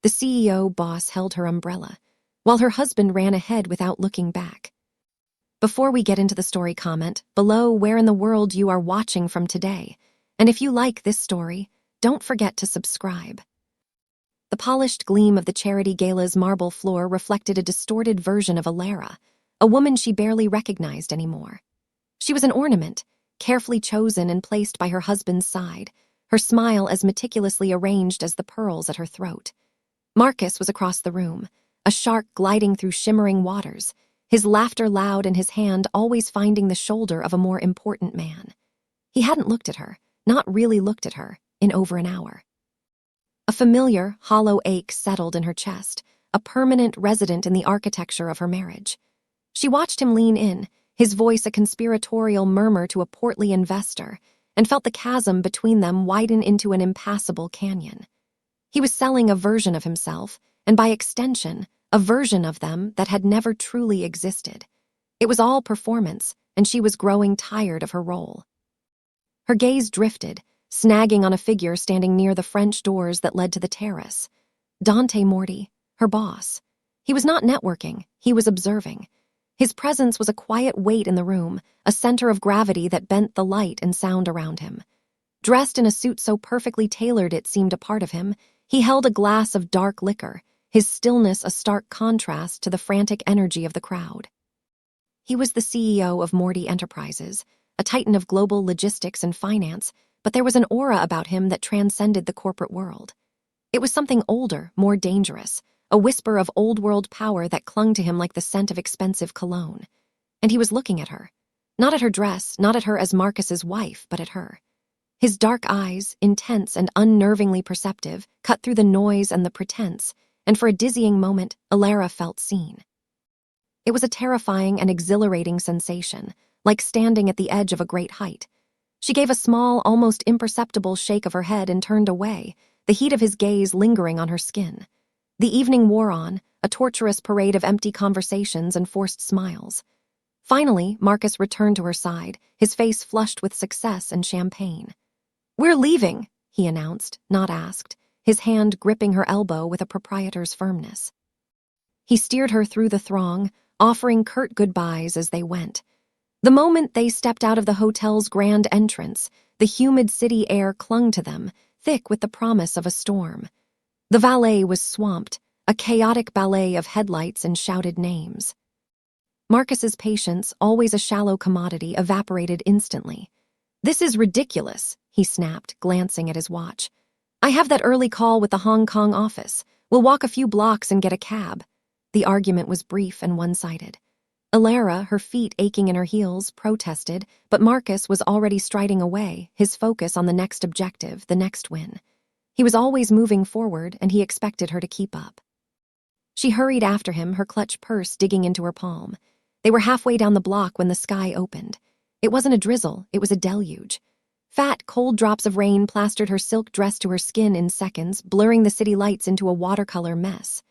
The CEO boss held her umbrella, while her husband ran ahead without looking back. Before we get into the story, comment below where in the world you are watching from today. And if you like this story, don't forget to subscribe. The polished gleam of the charity gala's marble floor reflected a distorted version of Alara, a woman she barely recognized anymore. She was an ornament, carefully chosen and placed by her husband's side, her smile as meticulously arranged as the pearls at her throat. Marcus was across the room, a shark gliding through shimmering waters, his laughter loud and his hand always finding the shoulder of a more important man. He hadn't looked at her, not really looked at her, in over an hour. A familiar, hollow ache settled in her chest, a permanent resident in the architecture of her marriage. She watched him lean in, his voice a conspiratorial murmur to a portly investor, and felt the chasm between them widen into an impassable canyon. He was selling a version of himself, and by extension, a version of them that had never truly existed. It was all performance, and she was growing tired of her role. Her gaze drifted, snagging on a figure standing near the French doors that led to the terrace. Dante Morty, her boss. He was not networking, he was observing. His presence was a quiet weight in the room, a center of gravity that bent the light and sound around him. Dressed in a suit so perfectly tailored it seemed a part of him, he held a glass of dark liquor, his stillness a stark contrast to the frantic energy of the crowd. He was the CEO of Morty Enterprises, a titan of global logistics and finance, but there was an aura about him that transcended the corporate world. It was something older, more dangerous, a whisper of old-world power that clung to him like the scent of expensive cologne. And he was looking at her. Not at her dress, not at her as Marcus's wife, but at her. His dark eyes, intense and unnervingly perceptive, cut through the noise and the pretense, and for a dizzying moment, Alara felt seen. It was a terrifying and exhilarating sensation, like standing at the edge of a great height. She gave a small, almost imperceptible shake of her head and turned away, the heat of his gaze lingering on her skin. The evening wore on, a torturous parade of empty conversations and forced smiles. Finally, Marcus returned to her side, his face flushed with success and champagne. "We're leaving," he announced, not asked, his hand gripping her elbow with a proprietor's firmness. He steered her through the throng, offering curt goodbyes as they went. The moment they stepped out of the hotel's grand entrance, the humid city air clung to them, thick with the promise of a storm. The valet was swamped, a chaotic ballet of headlights and shouted names. Marcus's patience, always a shallow commodity, evaporated instantly. "This is ridiculous," he snapped, glancing at his watch. "I have that early call with the Hong Kong office. We'll walk a few blocks and get a cab." The argument was brief and one-sided. Alara, her feet aching in her heels, protested, but Marcus was already striding away, his focus on the next objective, the next win. He was always moving forward, and he expected her to keep up. She hurried after him, her clutch purse digging into her palm. They were halfway down the block when the sky opened. It wasn't a drizzle, it was a deluge. Fat, cold drops of rain plastered her silk dress to her skin in seconds, blurring the city lights into a watercolor mess.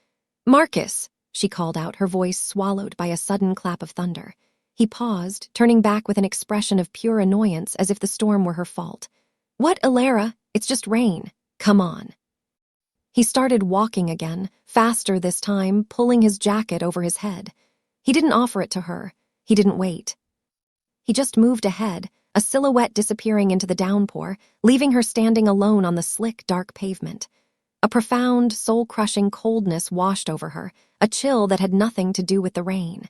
"Marcus!" she called out, her voice swallowed by a sudden clap of thunder. He paused, turning back with an expression of pure annoyance as if the storm were her fault. "What, Alara? It's just rain. Come on." He started walking again, faster this time, pulling his jacket over his head. He didn't offer it to her. He didn't wait. He just moved ahead, a silhouette disappearing into the downpour, leaving her standing alone on the slick, dark pavement. A profound, soul-crushing coldness washed over her, a chill that had nothing to do with the rain.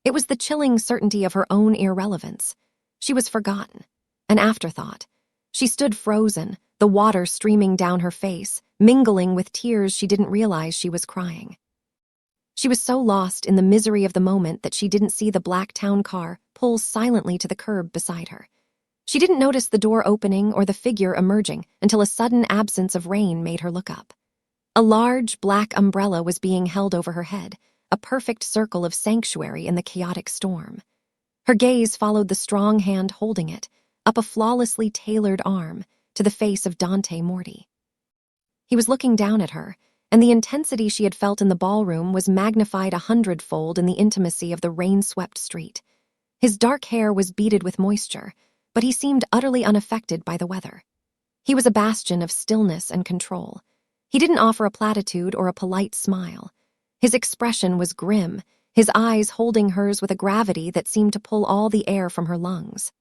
It was the chilling certainty of her own irrelevance. She was forgotten, an afterthought. She stood frozen, the water streaming down her face, mingling with tears she didn't realize she was crying. She was so lost in the misery of the moment that she didn't see the black town car pull silently to the curb beside her. She didn't notice the door opening or the figure emerging until a sudden absence of rain made her look up. A large, black umbrella was being held over her head, a perfect circle of sanctuary in the chaotic storm. Her gaze followed the strong hand holding it, up a flawlessly tailored arm, to the face of Dante Morty. He was looking down at her, and the intensity she had felt in the ballroom was magnified 100-fold in the intimacy of the rain-swept street. His dark hair was beaded with moisture, but he seemed utterly unaffected by the weather. He was a bastion of stillness and control. He didn't offer a platitude or a polite smile. His expression was grim, his eyes holding hers with a gravity that seemed to pull all the air from her lungs.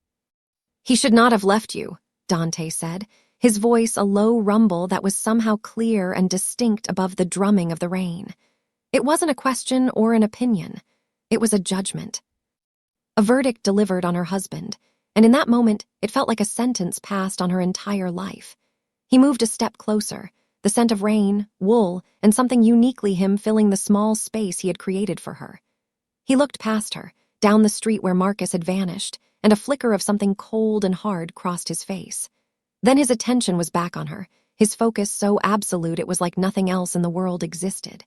"He should not have left you," Dante said, his voice a low rumble that was somehow clear and distinct above the drumming of the rain. It wasn't a question or an opinion. It was a judgment. A verdict delivered on her husband, and in that moment it felt like a sentence passed on her entire life. He moved a step closer, the scent of rain, wool, and something uniquely him filling the small space he had created for her. He looked past her, down the street where Marcus had vanished, and a flicker of something cold and hard crossed his face. Then his attention was back on her, his focus so absolute it was like nothing else in the world existed.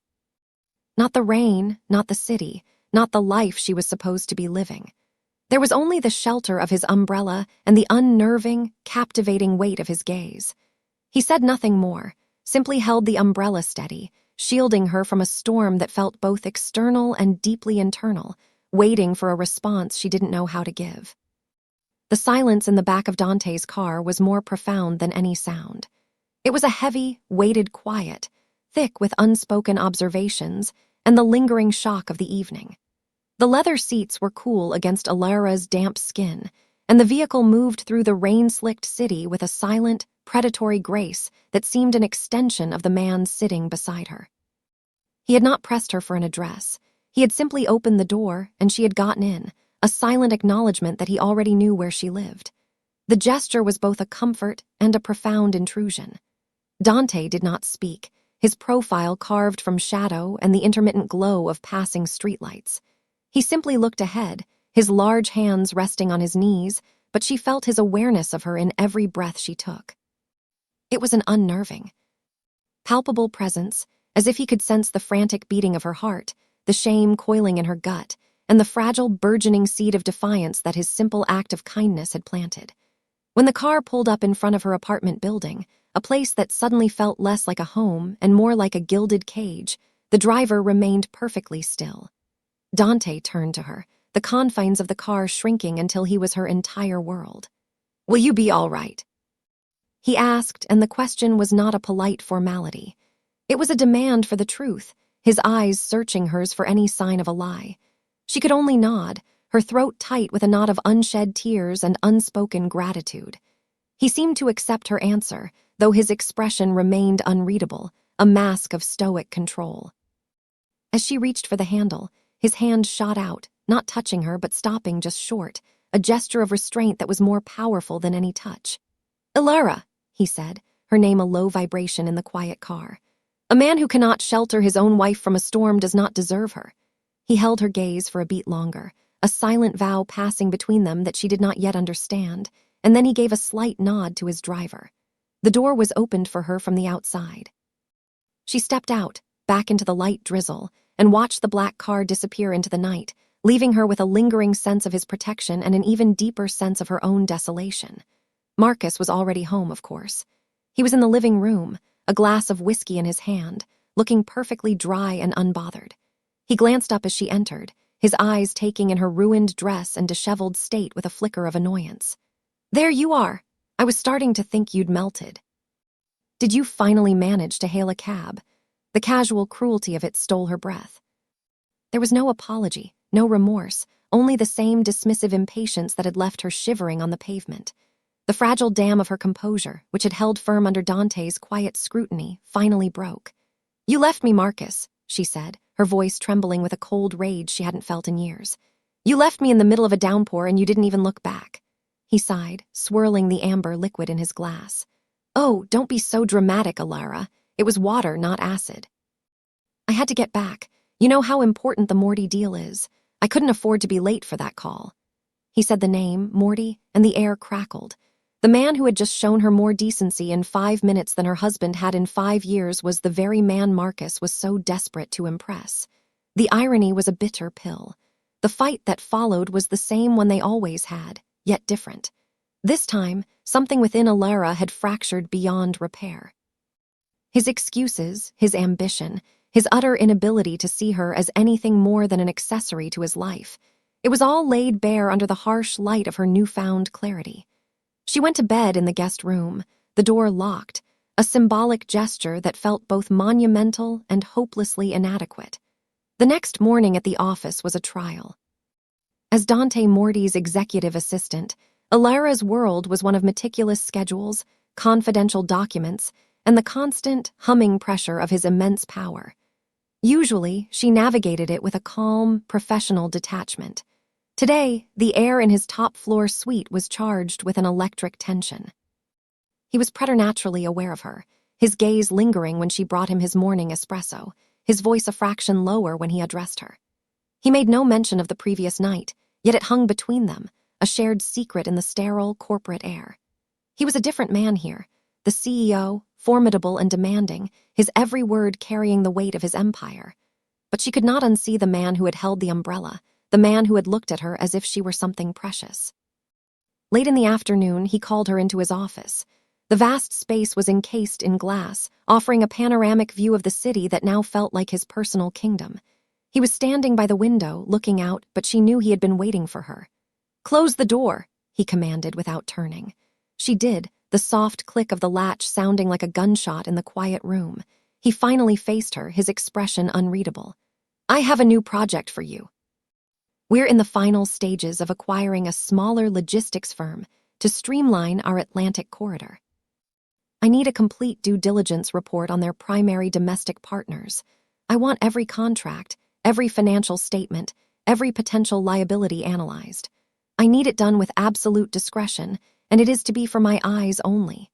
Not the rain, not the city, not the life she was supposed to be living. There was only the shelter of his umbrella and the unnerving, captivating weight of his gaze. He said nothing more, simply held the umbrella steady, shielding her from a storm that felt both external and deeply internal, waiting for a response she didn't know how to give. The silence in the back of Dante's car was more profound than any sound. It was a heavy, weighted quiet, thick with unspoken observations and the lingering shock of the evening. The leather seats were cool against Alara's damp skin, and the vehicle moved through the rain-slicked city with a silent, predatory grace that seemed an extension of the man sitting beside her. He had not pressed her for an address. He had simply opened the door, and she had gotten in, a silent acknowledgement that he already knew where she lived. The gesture was both a comfort and a profound intrusion. Dante did not speak, his profile carved from shadow and the intermittent glow of passing streetlights. He simply looked ahead, his large hands resting on his knees, but she felt his awareness of her in every breath she took. It was an unnerving, palpable presence, as if he could sense the frantic beating of her heart, the shame coiling in her gut, and the fragile, burgeoning seed of defiance that his simple act of kindness had planted. When the car pulled up in front of her apartment building, a place that suddenly felt less like a home and more like a gilded cage, the driver remained perfectly still. Dante turned to her, the confines of the car shrinking until he was her entire world. "Will you be all right?" He asked, and the question was not a polite formality. It was a demand for the truth, his eyes searching hers for any sign of a lie. She could only nod, her throat tight with a knot of unshed tears and unspoken gratitude. He seemed to accept her answer, though his expression remained unreadable, a mask of stoic control. As she reached for the handle, his hand shot out, not touching her but stopping just short, a gesture of restraint that was more powerful than any touch. "Alara," he said, her name a low vibration in the quiet car. "A man who cannot shelter his own wife from a storm does not deserve her." He held her gaze for a beat longer, a silent vow passing between them that she did not yet understand, and then he gave a slight nod to his driver. The door was opened for her from the outside. She stepped out, back into the light drizzle, and watched the black car disappear into the night, leaving her with a lingering sense of his protection and an even deeper sense of her own desolation. Marcus was already home, of course. He was in the living room, a glass of whiskey in his hand, looking perfectly dry and unbothered. He glanced up as she entered, his eyes taking in her ruined dress and disheveled state with a flicker of annoyance. "There you are. I was starting to think you'd melted." "Did you finally manage to hail a cab?" The casual cruelty of it stole her breath. There was no apology, no remorse, only the same dismissive impatience that had left her shivering on the pavement. The fragile dam of her composure, which had held firm under Dante's quiet scrutiny, finally broke. "You left me, Marcus," she said, her voice trembling with a cold rage she hadn't felt in years. "You left me in the middle of a downpour and you didn't even look back." He sighed, swirling the amber liquid in his glass. "Oh, don't be so dramatic, Alara. It was water, not acid." "I had to get back. You know how important the Morty deal is. I couldn't afford to be late for that call." He said the name, Morty, and the air crackled. The man who had just shown her more decency in 5 minutes than her husband had in 5 years was the very man Marcus was so desperate to impress. The irony was a bitter pill. The fight that followed was the same one they always had, yet different. This time, something within Alara had fractured beyond repair. His excuses, his ambition, his utter inability to see her as anything more than an accessory to his life. It was all laid bare under the harsh light of her newfound clarity. She went to bed in the guest room, the door locked, a symbolic gesture that felt both monumental and hopelessly inadequate. The next morning at the office was a trial. As Dante Morty's executive assistant, Illyra's world was one of meticulous schedules, confidential documents, and the constant, humming pressure of his immense power. Usually, she navigated it with a calm, professional detachment. Today, the air in his top-floor suite was charged with an electric tension. He was preternaturally aware of her, his gaze lingering when she brought him his morning espresso, his voice a fraction lower when he addressed her. He made no mention of the previous night, yet it hung between them, a shared secret in the sterile, corporate air. He was a different man here, the CEO, formidable and demanding, his every word carrying the weight of his empire. But she could not unsee the man who had held the umbrella, the man who had looked at her as if she were something precious. Late in the afternoon, he called her into his office. The vast space was encased in glass, offering a panoramic view of the city that now felt like his personal kingdom. He was standing by the window, looking out, but she knew he had been waiting for her. "Close the door," he commanded without turning. She did, the soft click of the latch sounding like a gunshot in the quiet room. He finally faced her, his expression unreadable. "I have a new project for you. We're in the final stages of acquiring a smaller logistics firm to streamline our Atlantic corridor. I need a complete due diligence report on their primary domestic partners. I want every contract, every financial statement, every potential liability analyzed. I need it done with absolute discretion, and it is to be for my eyes only."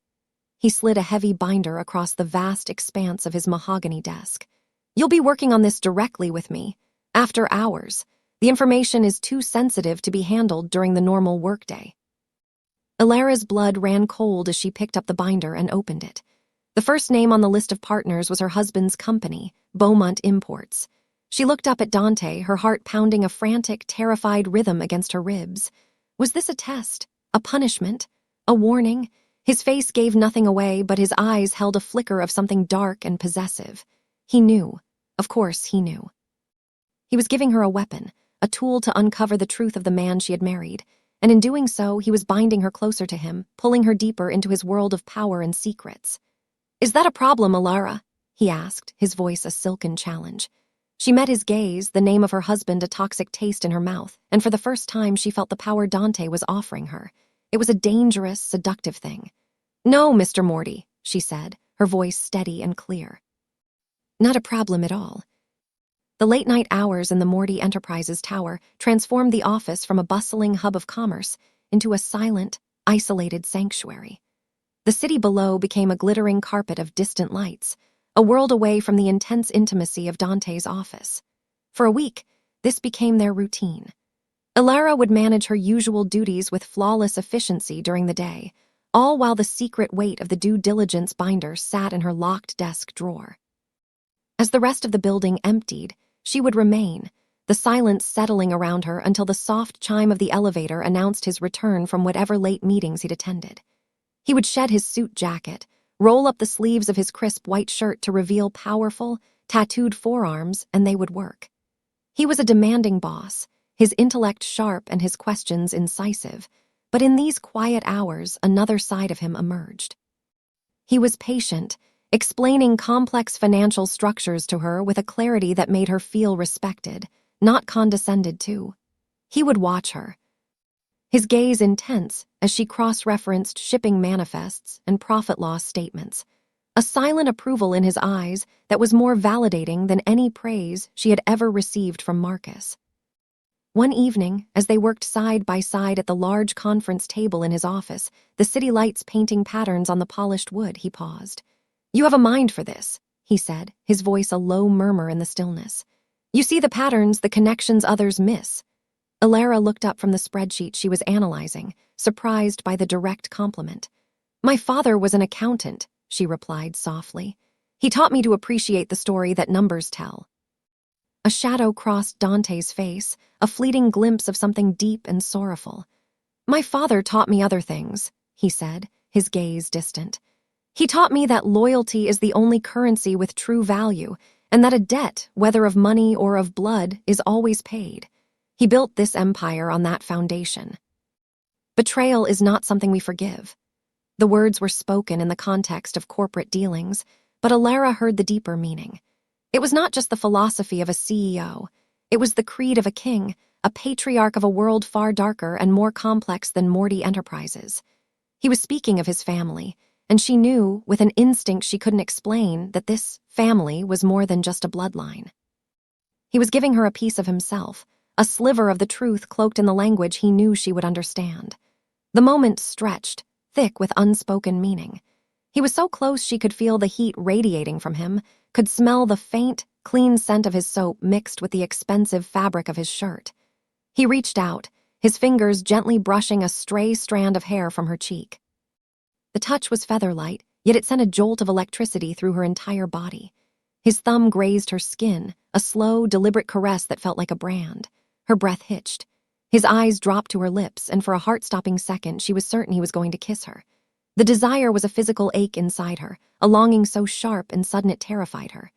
He slid a heavy binder across the vast expanse of his mahogany desk. "You'll be working on this directly with me, after hours. The information is too sensitive to be handled during the normal workday." Illyra's blood ran cold as she picked up the binder and opened it. The first name on the list of partners was her husband's company, Beaumont Imports. She looked up at Dante, her heart pounding a frantic, terrified rhythm against her ribs. Was this a test? A punishment? A warning? His face gave nothing away, but his eyes held a flicker of something dark and possessive. He knew. Of course he knew. He was giving her a weapon, a tool to uncover the truth of the man she had married, and in doing so, he was binding her closer to him, pulling her deeper into his world of power and secrets. "Is that a problem, Illyra?" he asked, his voice a silken challenge. She met his gaze, the name of her husband a toxic taste in her mouth, and for the first time she felt the power Dante was offering her. It was a dangerous, seductive thing. "No, Mr. Morty," she said, her voice steady and clear. "Not a problem at all." The late-night hours in the Morty Enterprises tower transformed the office from a bustling hub of commerce into a silent, isolated sanctuary. The city below became a glittering carpet of distant lights, a world away from the intense intimacy of Dante's office. For a week, this became their routine. Illyra would manage her usual duties with flawless efficiency during the day, all while the secret weight of the due diligence binder sat in her locked desk drawer. As the rest of the building emptied, she would remain, the silence settling around her until the soft chime of the elevator announced his return from whatever late meetings he'd attended. He would shed his suit jacket, roll up the sleeves of his crisp white shirt to reveal powerful, tattooed forearms, and they would work. He was a demanding boss, his intellect sharp and his questions incisive, but in these quiet hours, another side of him emerged. He was patient, explaining complex financial structures to her with a clarity that made her feel respected, not condescended to. He would watch her, his gaze intense as she cross-referenced shipping manifests and profit loss statements, a silent approval in his eyes that was more validating than any praise she had ever received from Marcus. One evening, as they worked side by side at the large conference table in his office, the city lights painting patterns on the polished wood, he paused. "You have a mind for this," he said, his voice a low murmur in the stillness. "You see the patterns, the connections others miss." Illyra looked up from the spreadsheet she was analyzing, surprised by the direct compliment. "My father was an accountant," she replied softly. "He taught me to appreciate the story that numbers tell." A shadow crossed Dante's face, a fleeting glimpse of something deep and sorrowful. "My father taught me other things," he said, his gaze distant. "He taught me that loyalty is the only currency with true value, and that a debt, whether of money or of blood, is always paid. He built this empire on that foundation. Betrayal is not something we forgive. The words were spoken in the context of corporate dealings, but Alara heard the deeper meaning. It was not just the philosophy of a CEO. It was the creed of a king, a patriarch of a world far darker and more complex than Morty Enterprises. He was speaking of his family, and she knew, with an instinct she couldn't explain, that this family was more than just a bloodline. He was giving her a piece of himself, a sliver of the truth cloaked in the language he knew she would understand. The moment stretched, thick with unspoken meaning. He was so close she could feel the heat radiating from him, could smell the faint, clean scent of his soap mixed with the expensive fabric of his shirt. He reached out, his fingers gently brushing a stray strand of hair from her cheek. The touch was feather-light, yet it sent a jolt of electricity through her entire body. His thumb grazed her skin, a slow, deliberate caress that felt like a brand. Her breath hitched. His eyes dropped to her lips, and for a heart-stopping second, she was certain he was going to kiss her. The desire was a physical ache inside her, a longing so sharp and sudden it terrified her.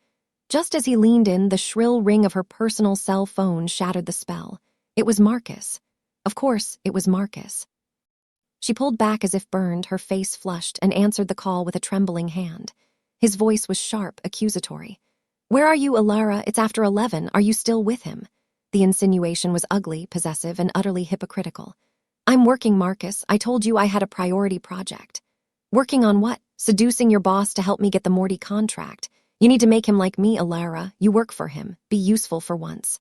Just as he leaned in, the shrill ring of her personal cell phone shattered the spell. It was Marcus. Of course, it was Marcus. She pulled back as if burned, her face flushed, and answered the call with a trembling hand. His voice was sharp, accusatory. "Where are you, Alara? It's after 11. Are you still with him?" The insinuation was ugly, possessive, and utterly hypocritical. "I'm working, Marcus. I told you I had a priority project." "Working on what? Seducing your boss to help me get the Morty contract. You need to make him like me, Alara. You work for him. Be useful for once."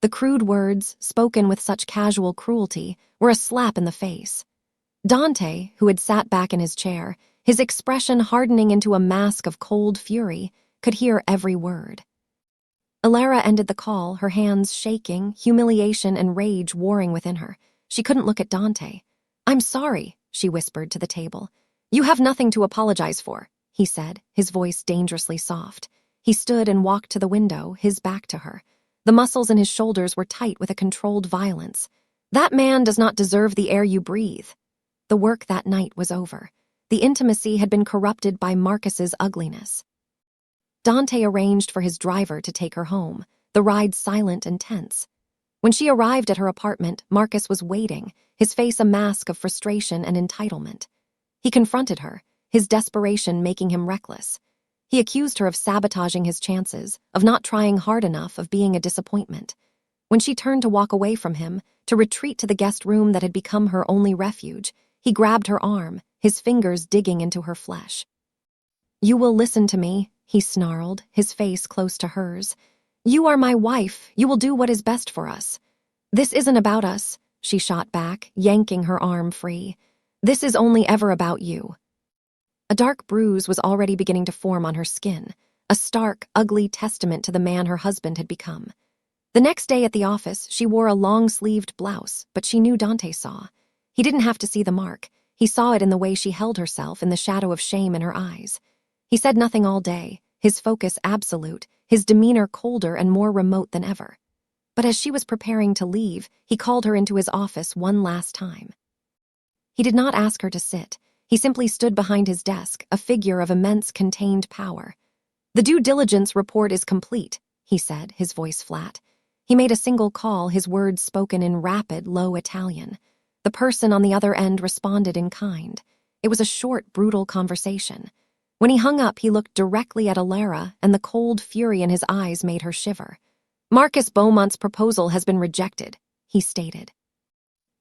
The crude words, spoken with such casual cruelty, were a slap in the face. Dante, who had sat back in his chair, his expression hardening into a mask of cold fury, could hear every word. Alara ended the call, her hands shaking, humiliation and rage warring within her. She couldn't look at Dante. "I'm sorry," she whispered to the table. "You have nothing to apologize for," he said, his voice dangerously soft. He stood and walked to the window, his back to her. The muscles in his shoulders were tight with a controlled violence. "That man does not deserve the air you breathe." The work that night was over. The intimacy had been corrupted by Marcus's ugliness. Dante arranged for his driver to take her home, the ride silent and tense. When she arrived at her apartment, Marcus was waiting, his face a mask of frustration and entitlement. He confronted her, his desperation making him reckless. He accused her of sabotaging his chances, of not trying hard enough, of being a disappointment. When she turned to walk away from him, to retreat to the guest room that had become her only refuge, he grabbed her arm, his fingers digging into her flesh. "You will listen to me," he snarled, his face close to hers. "You are my wife. You will do what is best for us." "This isn't about us," she shot back, yanking her arm free. "This is only ever about you." A dark bruise was already beginning to form on her skin, a stark, ugly testament to the man her husband had become. The next day at the office, she wore a long-sleeved blouse, but she knew Dante saw. He didn't have to see the mark. He saw it in the way she held herself, in the shadow of shame in her eyes. He said nothing all day, his focus absolute, his demeanor colder and more remote than ever. But as she was preparing to leave, he called her into his office one last time. He did not ask her to sit. He simply stood behind his desk, a figure of immense contained power. "The due diligence report is complete," he said, his voice flat. He made a single call, his words spoken in rapid, low Italian. The person on the other end responded in kind. It was a short, brutal conversation. When he hung up, he looked directly at Alara, and the cold fury in his eyes made her shiver. "Marcus Beaumont's proposal has been rejected," he stated.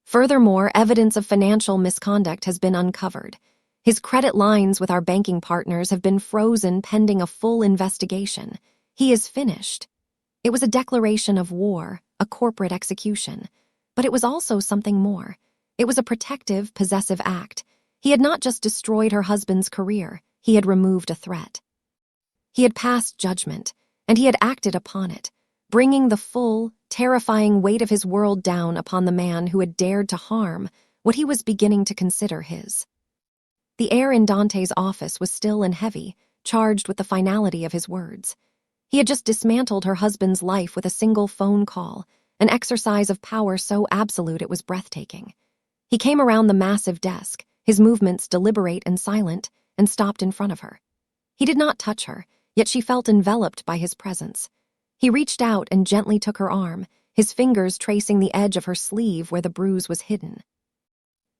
"Furthermore, evidence of financial misconduct has been uncovered. His credit lines with our banking partners have been frozen pending a full investigation. He is finished." It was a declaration of war, a corporate execution. But it was also something more. It was a protective, possessive act. He had not just destroyed her husband's career, he had removed a threat. He had passed judgment, and he had acted upon it, bringing the full, terrifying weight of his world down upon the man who had dared to harm what he was beginning to consider his. The air in Dante's office was still and heavy, charged with the finality of his words. He had just dismantled her husband's life with a single phone call, an exercise of power so absolute it was breathtaking. He came around the massive desk, his movements deliberate and silent, and stopped in front of her. He did not touch her, yet she felt enveloped by his presence. He reached out and gently took her arm, his fingers tracing the edge of her sleeve where the bruise was hidden.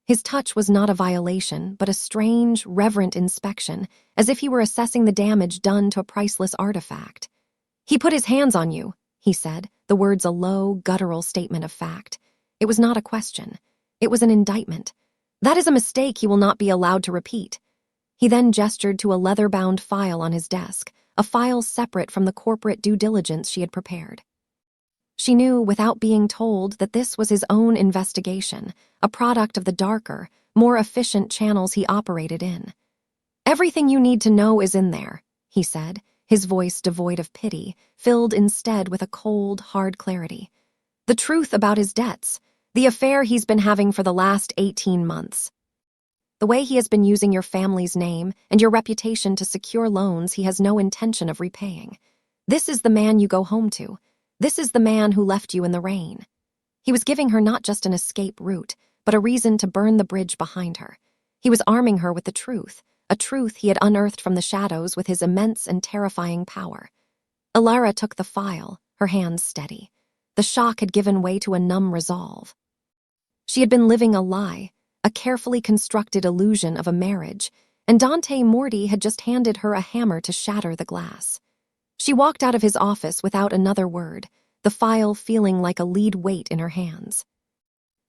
His touch was not a violation, but a strange, reverent inspection, as if he were assessing the damage done to a priceless artifact. "He put his hands on you," he said, the words a low, guttural statement of fact. It was not a question. It was an indictment. "That is a mistake he will not be allowed to repeat." He then gestured to a leather-bound file on his desk, a file separate from the corporate due diligence she had prepared. She knew, without being told, that this was his own investigation, a product of the darker, more efficient channels he operated in. "Everything you need to know is in there," he said, his voice devoid of pity, filled instead with a cold, hard clarity. "The truth about his debts, the affair he's been having for the last 18 months. The way he has been using your family's name and your reputation to secure loans he has no intention of repaying. This is the man you go home to. This is the man who left you in the rain." He was giving her not just an escape route, but a reason to burn the bridge behind her. He was arming her with the truth, a truth he had unearthed from the shadows with his immense and terrifying power. Alara took the file, her hands steady. The shock had given way to a numb resolve. She had been living a lie, a carefully constructed illusion of a marriage, and Dante Morty had just handed her a hammer to shatter the glass. She walked out of his office without another word, the file feeling like a lead weight in her hands.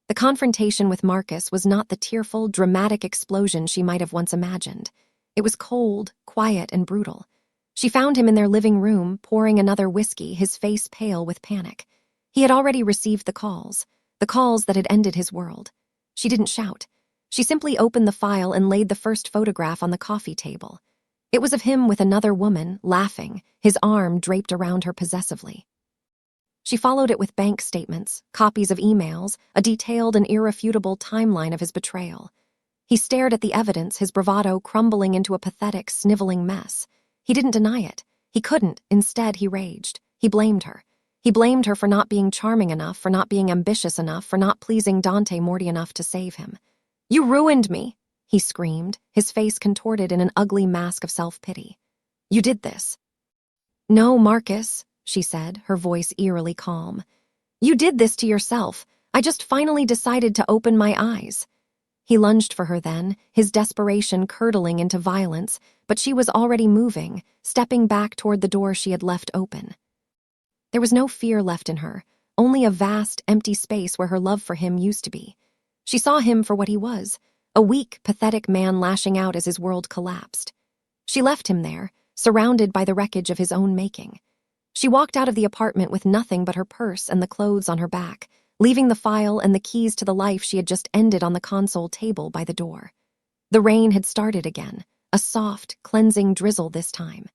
The confrontation with Marcus was not the tearful, dramatic explosion she might have once imagined. It was cold, quiet, and brutal. She found him in their living room, pouring another whiskey, his face pale with panic. He had already received the calls that had ended his world. She didn't shout. She simply opened the file and laid the first photograph on the coffee table. It was of him with another woman, laughing, his arm draped around her possessively. She followed it with bank statements, copies of emails, a detailed and irrefutable timeline of his betrayal. He stared at the evidence, his bravado crumbling into a pathetic, sniveling mess. He didn't deny it. He couldn't. Instead, he raged. He blamed her. He blamed her for not being charming enough, for not being ambitious enough, for not pleasing Dante Morty enough to save him. "You ruined me," he screamed, his face contorted in an ugly mask of self-pity. "You did this." "No, Marcus," she said, her voice eerily calm. "You did this to yourself. I just finally decided to open my eyes." He lunged for her then, his desperation curdling into violence, but she was already moving, stepping back toward the door she had left open. There was no fear left in her, only a vast, empty space where her love for him used to be. She saw him for what he was, a weak, pathetic man lashing out as his world collapsed. She left him there, surrounded by the wreckage of his own making. She walked out of the apartment with nothing but her purse and the clothes on her back, leaving the file and the keys to the life she had just ended on the console table by the door. The rain had started again, a soft, cleansing drizzle this time.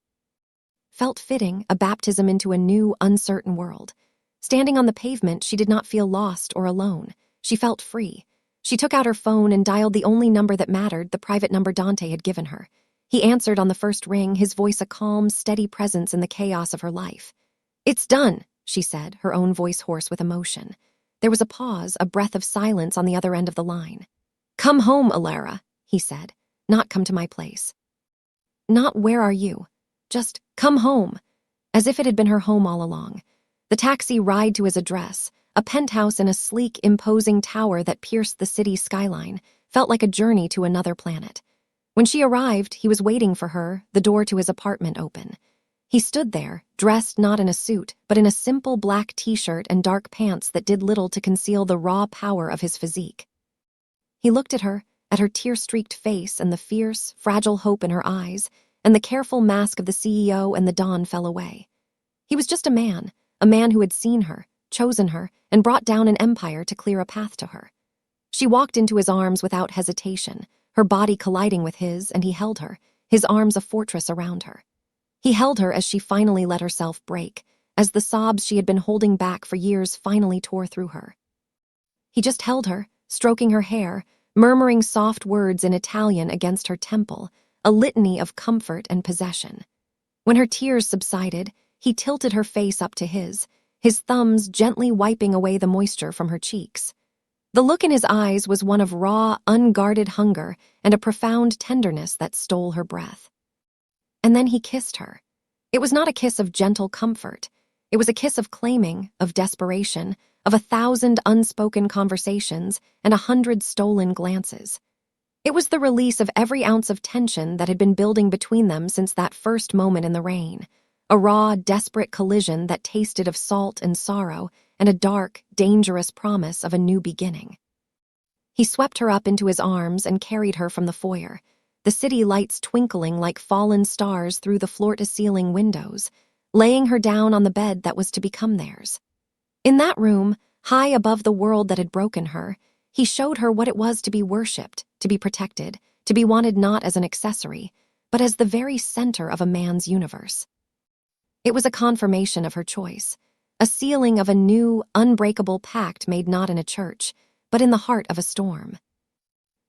Felt fitting, a baptism into a new, uncertain world. Standing on the pavement, she did not feel lost or alone. She felt free. She took out her phone and dialed the only number that mattered, the private number Dante had given her. He answered on the first ring, his voice a calm, steady presence in the chaos of her life. "It's done," she said, her own voice hoarse with emotion. There was a pause, a breath of silence on the other end of the line. "Come home, Alara," he said, "not come to my place. Not where are you? Just come home," as if it had been her home all along. The taxi ride to his address, a penthouse in a sleek, imposing tower that pierced the city skyline, felt like a journey to another planet. When she arrived, he was waiting for her, the door to his apartment open. He stood there, dressed not in a suit, but in a simple black t-shirt and dark pants that did little to conceal the raw power of his physique. He looked at her tear-streaked face and the fierce, fragile hope in her eyes, and the careful mask of the CEO, and the dawn fell away. He was just a man who had seen her, chosen her, and brought down an empire to clear a path to her. She walked into his arms without hesitation, her body colliding with his, and he held her, his arms a fortress around her. He held her as she finally let herself break, as the sobs she had been holding back for years finally tore through her. He just held her, stroking her hair, murmuring soft words in Italian against her temple, a litany of comfort and possession. When her tears subsided, he tilted her face up to his thumbs gently wiping away the moisture from her cheeks. The look in his eyes was one of raw, unguarded hunger and a profound tenderness that stole her breath. And then he kissed her. It was not a kiss of gentle comfort. It was a kiss of claiming, of desperation, of 1,000 unspoken conversations and 100 stolen glances. It was the release of every ounce of tension that had been building between them since that first moment in the rain, a raw, desperate collision that tasted of salt and sorrow and a dark, dangerous promise of a new beginning. He swept her up into his arms and carried her from the foyer, the city lights twinkling like fallen stars through the floor-to-ceiling windows, laying her down on the bed that was to become theirs. In that room, high above the world that had broken her, he showed her what it was to be worshipped, to be protected, to be wanted not as an accessory, but as the very center of a man's universe. It was a confirmation of her choice, a sealing of a new, unbreakable pact made not in a church, but in the heart of a storm.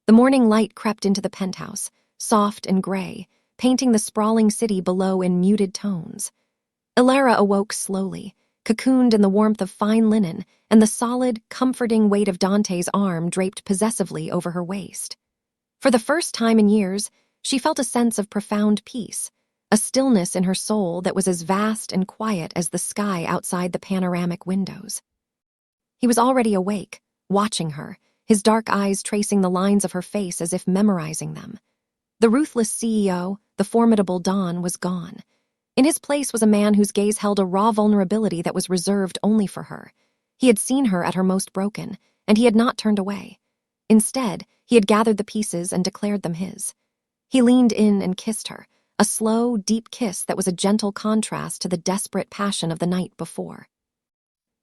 The morning light crept into the penthouse, soft and gray, painting the sprawling city below in muted tones. Elara awoke slowly, cocooned in the warmth of fine linen and the solid, comforting weight of Dante's arm draped possessively over her waist. For the first time in years, she felt a sense of profound peace, a stillness in her soul that was as vast and quiet as the sky outside the panoramic windows. He was already awake, watching her, his dark eyes tracing the lines of her face as if memorizing them. The ruthless CEO, the formidable Don, was gone. In his place was a man whose gaze held a raw vulnerability that was reserved only for her. He had seen her at her most broken, and he had not turned away. Instead, he had gathered the pieces and declared them his. He leaned in and kissed her, a slow, deep kiss that was a gentle contrast to the desperate passion of the night before.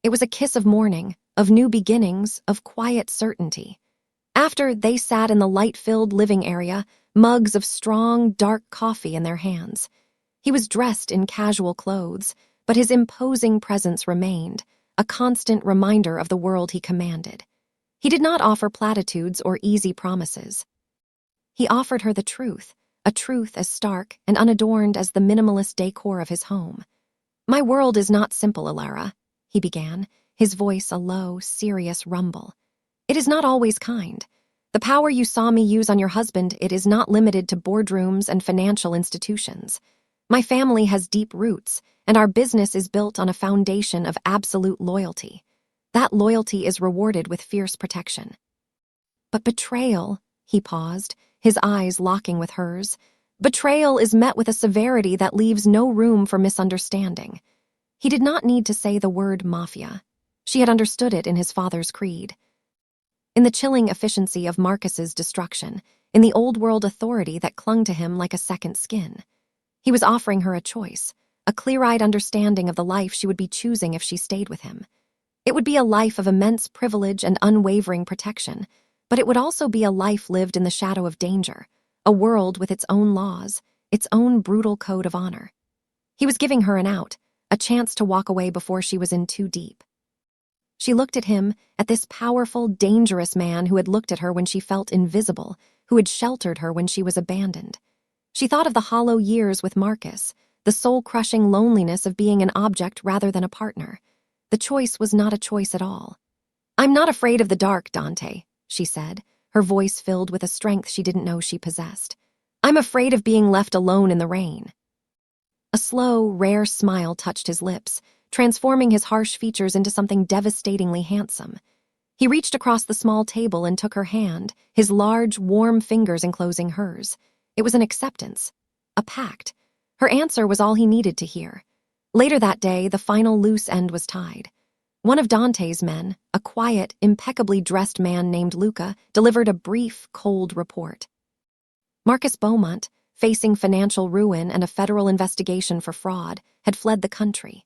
It was a kiss of morning, of new beginnings, of quiet certainty. After, they sat in the light-filled living area, mugs of strong, dark coffee in their hands. He was dressed in casual clothes, but his imposing presence remained, a constant reminder of the world he commanded. He did not offer platitudes or easy promises. He offered her the truth, a truth as stark and unadorned as the minimalist decor of his home. "My world is not simple, Elara," he began, his voice a low, serious rumble. "It is not always kind. The power you saw me use on your husband, it is not limited to boardrooms and financial institutions. My family has deep roots, and our business is built on a foundation of absolute loyalty. That loyalty is rewarded with fierce protection." But betrayal, he paused, his eyes locking with hers, betrayal is met with a severity that leaves no room for misunderstanding. He did not need to say the word mafia. She had understood it in his father's creed. In the chilling efficiency of Marcus's destruction, in the old-world authority that clung to him like a second skin. He was offering her a choice, a clear-eyed understanding of the life she would be choosing if she stayed with him. It would be a life of immense privilege and unwavering protection, but it would also be a life lived in the shadow of danger, a world with its own laws, its own brutal code of honor. He was giving her an out, a chance to walk away before she was in too deep. She looked at him, at this powerful, dangerous man who had looked at her when she felt invisible, who had sheltered her when she was abandoned. She thought of the hollow years with Marcus, the soul-crushing loneliness of being an object rather than a partner. The choice was not a choice at all. "I'm not afraid of the dark, Dante," she said, her voice filled with a strength she didn't know she possessed. "I'm afraid of being left alone in the rain." A slow, rare smile touched his lips, transforming his harsh features into something devastatingly handsome. He reached across the small table and took her hand, his large, warm fingers enclosing hers. It was an acceptance, a pact. Her answer was all he needed to hear. Later that day, the final loose end was tied. One of Dante's men, a quiet, impeccably dressed man named Luca, delivered a brief, cold report. Marcus Beaumont, facing financial ruin and a federal investigation for fraud, had fled the country.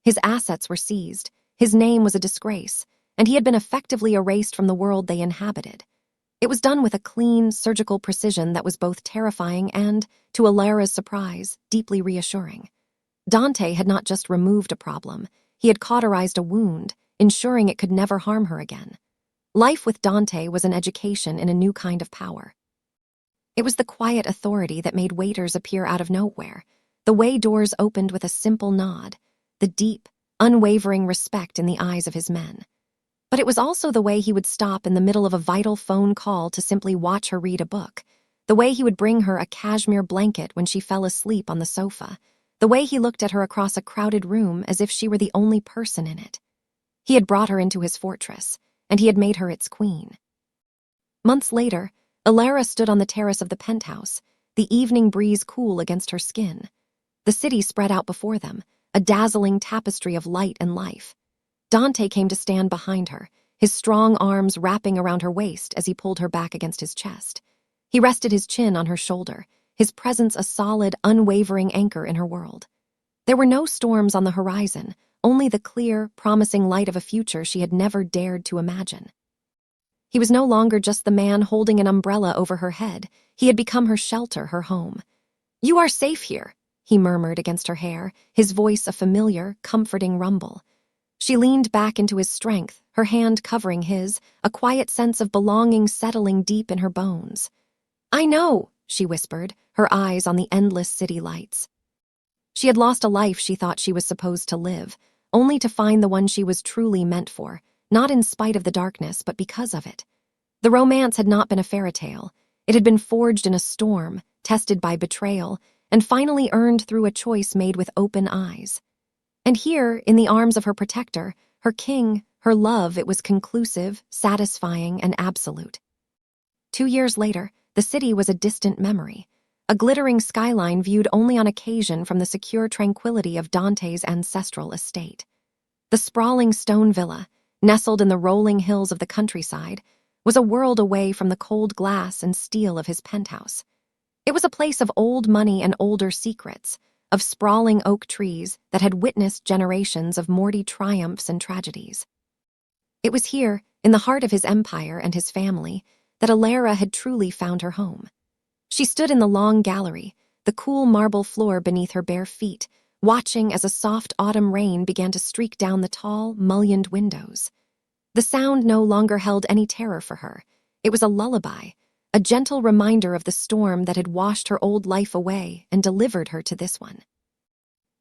His assets were seized, his name was a disgrace, and he had been effectively erased from the world they inhabited. It was done with a clean, surgical precision that was both terrifying and, to Elara's surprise, deeply reassuring. Dante had not just removed a problem, he had cauterized a wound, ensuring it could never harm her again. Life with Dante was an education in a new kind of power. It was the quiet authority that made waiters appear out of nowhere, the way doors opened with a simple nod, the deep, unwavering respect in the eyes of his men. But it was also the way he would stop in the middle of a vital phone call to simply watch her read a book, the way he would bring her a cashmere blanket when she fell asleep on the sofa, the way he looked at her across a crowded room as if she were the only person in it. He had brought her into his fortress, and he had made her its queen. Months later, Alara stood on the terrace of the penthouse, the evening breeze cool against her skin. The city spread out before them, a dazzling tapestry of light and life. Dante came to stand behind her, his strong arms wrapping around her waist as he pulled her back against his chest. He rested his chin on her shoulder, his presence a solid, unwavering anchor in her world. There were no storms on the horizon, only the clear, promising light of a future she had never dared to imagine. He was no longer just the man holding an umbrella over her head. He had become her shelter, her home. "You are safe here," he murmured against her hair, his voice a familiar, comforting rumble. She leaned back into his strength, her hand covering his, a quiet sense of belonging settling deep in her bones. "I know," she whispered, her eyes on the endless city lights. She had lost a life she thought she was supposed to live, only to find the one she was truly meant for, not in spite of the darkness, but because of it. The romance had not been a fairy tale. It had been forged in a storm, tested by betrayal, and finally earned through a choice made with open eyes. And here, in the arms of her protector, her king, her love, it was conclusive, satisfying, and absolute. 2 years later, the city was a distant memory, a glittering skyline viewed only on occasion from the secure tranquility of Dante's ancestral estate. The sprawling stone villa, nestled in the rolling hills of the countryside, was a world away from the cold glass and steel of his penthouse. It was a place of old money and older secrets, of sprawling oak trees that had witnessed generations of Morty triumphs and tragedies. It was here, in the heart of his empire and his family, that Alara had truly found her home. She stood in the long gallery, the cool marble floor beneath her bare feet, watching as a soft autumn rain began to streak down the tall, mullioned windows. The sound no longer held any terror for her. It was a lullaby, a gentle reminder of the storm that had washed her old life away and delivered her to this one.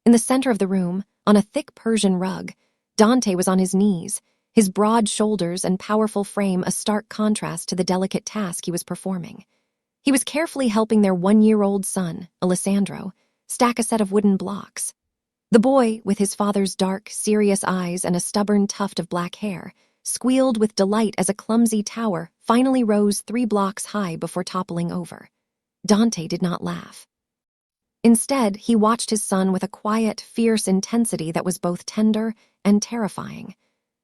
In the center of the room, on a thick Persian rug, Dante was on his knees, his broad shoulders and powerful frame a stark contrast to the delicate task he was performing. He was carefully helping their 1-year-old son, Alessandro, stack a set of wooden blocks. The boy, with his father's dark, serious eyes and a stubborn tuft of black hair, squealed with delight as a clumsy tower finally rose 3 blocks high before toppling over. Dante did not laugh. Instead, he watched his son with a quiet, fierce intensity that was both tender and terrifying.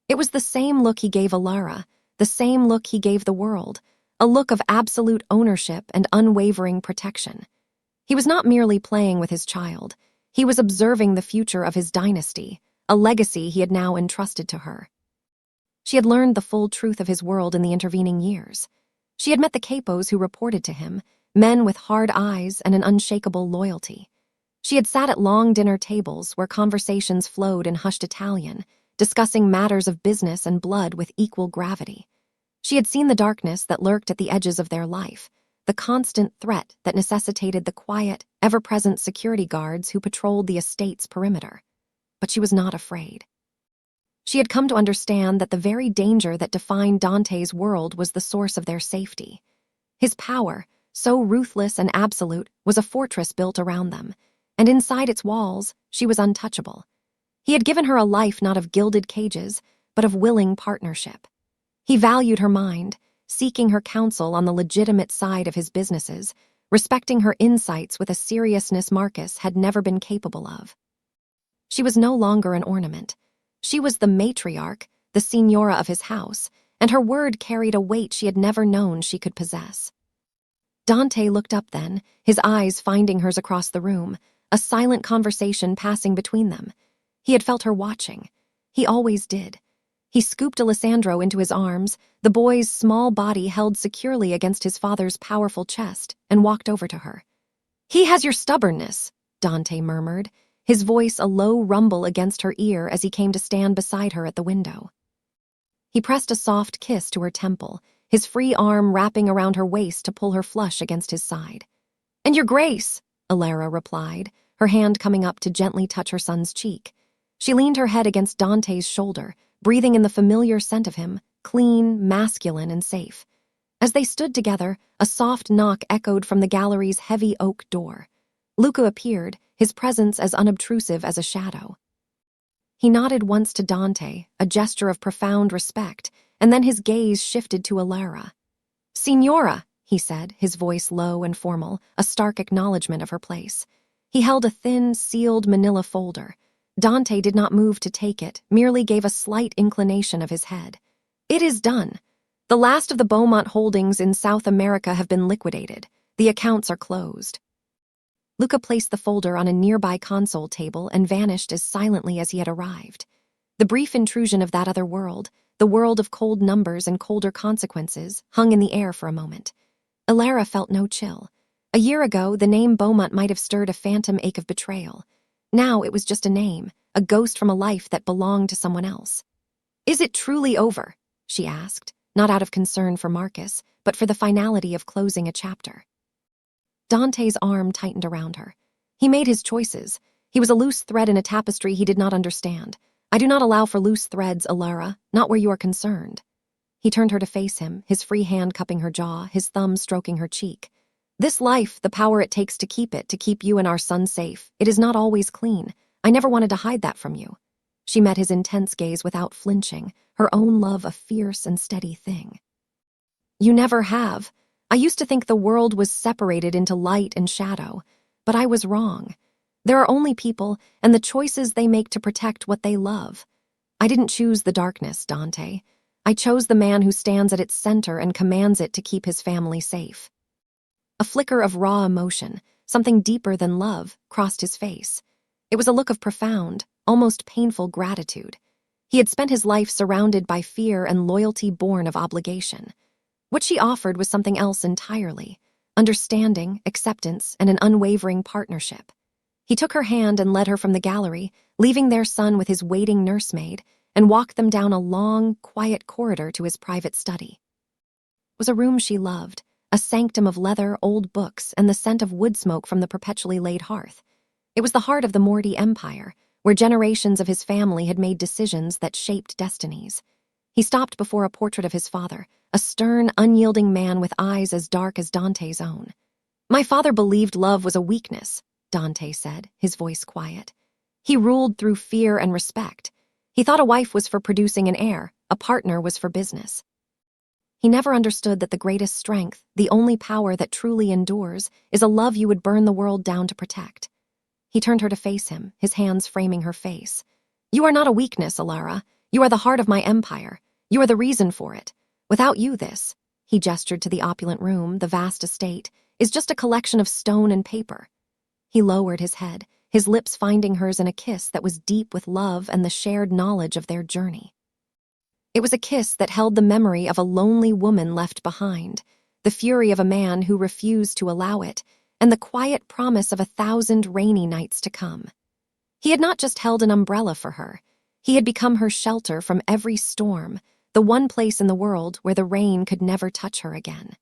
It was the same look he gave Alara, the same look he gave the world, a look of absolute ownership and unwavering protection. He was not merely playing with his child. He was observing the future of his dynasty, a legacy he had now entrusted to her. She had learned the full truth of his world in the intervening years. She had met the capos who reported to him, men with hard eyes and an unshakable loyalty. She had sat at long dinner tables where conversations flowed in hushed Italian, discussing matters of business and blood with equal gravity. She had seen the darkness that lurked at the edges of their life, the constant threat that necessitated the quiet, ever-present security guards who patrolled the estate's perimeter. But she was not afraid. She had come to understand that the very danger that defined Dante's world was the source of their safety. His power, so ruthless and absolute, was a fortress built around them, and inside its walls, she was untouchable. He had given her a life not of gilded cages, but of willing partnership. He valued her mind, seeking her counsel on the legitimate side of his businesses, respecting her insights with a seriousness Marcus had never been capable of. She was no longer an ornament. She was the matriarch, the signora of his house, and her word carried a weight she had never known she could possess. Dante looked up then, his eyes finding hers across the room, a silent conversation passing between them. He had felt her watching. He always did. He scooped Alessandro into his arms, the boy's small body held securely against his father's powerful chest, and walked over to her. "He has your stubbornness," Dante murmured, his voice a low rumble against her ear as he came to stand beside her at the window. He pressed a soft kiss to her temple, his free arm wrapping around her waist to pull her flush against his side. "And your grace," Alara replied, her hand coming up to gently touch her son's cheek. She leaned her head against Dante's shoulder, breathing in the familiar scent of him, clean, masculine, and safe. As they stood together, a soft knock echoed from the gallery's heavy oak door. Luca appeared, his presence as unobtrusive as a shadow. He nodded once to Dante, a gesture of profound respect, and then his gaze shifted to Alara. "Signora," he said, his voice low and formal, a stark acknowledgement of her place. He held a thin, sealed manila folder. Dante did not move to take it, merely gave a slight inclination of his head. "It is done. The last of the Beaumont holdings in South America have been liquidated. The accounts are closed." Luca placed the folder on a nearby console table and vanished as silently as he had arrived. The brief intrusion of that other world, the world of cold numbers and colder consequences, hung in the air for a moment. Alara felt no chill. A year ago, the name Beaumont might have stirred a phantom ache of betrayal. Now it was just a name, a ghost from a life that belonged to someone else. "Is it truly over?" she asked, not out of concern for Marcus, but for the finality of closing a chapter. Dante's arm tightened around her. He made his choices. He was a loose thread in a tapestry he did not understand. "I do not allow for loose threads, Alara, not where you are concerned." He turned her to face him, his free hand cupping her jaw, his thumb stroking her cheek. "This life, the power it takes to keep you and our son safe, it is not always clean. I never wanted to hide that from you." She met his intense gaze without flinching, her own love a fierce and steady thing. "You never have. I used to think the world was separated into light and shadow, but I was wrong. There are only people and the choices they make to protect what they love. I didn't choose the darkness, Dante. I chose the man who stands at its center and commands it to keep his family safe." A flicker of raw emotion, something deeper than love, crossed his face. It was a look of profound, almost painful gratitude. He had spent his life surrounded by fear and loyalty born of obligation. What she offered was something else entirely: understanding, acceptance, and an unwavering partnership. He took her hand and led her from the gallery, leaving their son with his waiting nursemaid, and walked them down a long, quiet corridor to his private study. It was a room she loved, a sanctum of leather, old books, and the scent of wood smoke from the perpetually laid hearth. It was the heart of the Morty Empire, where generations of his family had made decisions that shaped destinies. He stopped before a portrait of his father, a stern, unyielding man with eyes as dark as Dante's own. "My father believed love was a weakness," Dante said, his voice quiet. "He ruled through fear and respect. He thought a wife was for producing an heir, a partner was for business. He never understood that the greatest strength, the only power that truly endures, is a love you would burn the world down to protect." He turned her to face him, his hands framing her face. "You are not a weakness, Alara. You are the heart of my empire. You are the reason for it. Without you, this," he gestured to the opulent room, the vast estate, "is just a collection of stone and paper." He lowered his head, his lips finding hers in a kiss that was deep with love and the shared knowledge of their journey. It was a kiss that held the memory of a lonely woman left behind, the fury of a man who refused to allow it, and the quiet promise of 1,000 rainy nights to come. He had not just held an umbrella for her. He had become her shelter from every storm, the one place in the world where the rain could never touch her again.